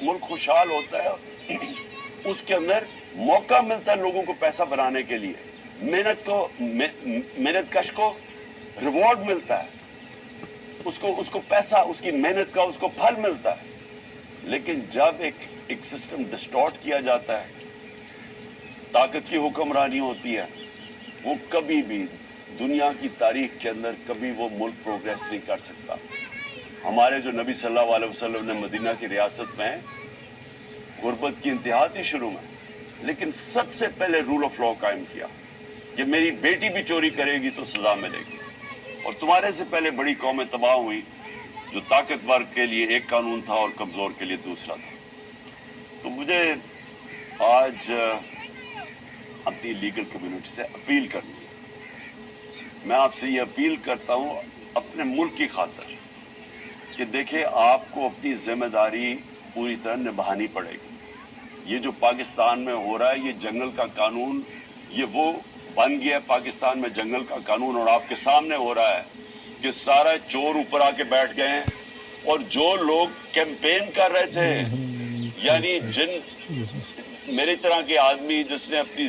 मुल्क खुशहाल होता है उसके अंदर मौका मिलता है लोगों को पैसा बनाने के लिए, मेहनत कश को रिवॉर्ड मिलता है, उसको पैसा, उसकी मेहनत का उसको फल मिलता है। लेकिन जब एक सिस्टम डिस्टॉर्ट किया जाता है, ताकत की हुक्मरानी होती है, वो कभी भी दुनिया की तारीख के अंदर कभी वो मुल्क प्रोग्रेस नहीं कर सकता। हमारे जो नबी सल्लल्लाहु अलैहि वसल्लम ने मदीना की रियासत में गुर्बत की इंतहा थी शुरू में, लेकिन सबसे पहले रूल ऑफ लॉ कायम किया कि मेरी बेटी भी चोरी करेगी तो सजा मिलेगी। और तुम्हारे से पहले बड़ी कौमें तबाह हुई, जो ताकतवर के लिए एक कानून था और कमजोर के लिए दूसरा था। तो मुझे आज अपनी लीगल कम्युनिटी से अपील करनी है। मैं आपसे ये अपील करता हूं अपने मुल्क की खातिर कि देखिए, आपको अपनी जिम्मेदारी पूरी तरह निभानी पड़ेगी। ये जो पाकिस्तान में हो रहा है, ये जंगल का कानून, ये वो बन गया है पाकिस्तान में जंगल का कानून, और आपके सामने हो रहा है कि सारे चोर ऊपर आके बैठ गए हैं। और जो लोग कैंपेन कर रहे थे, यानी जिन मेरी तरह के आदमी जिसने अपनी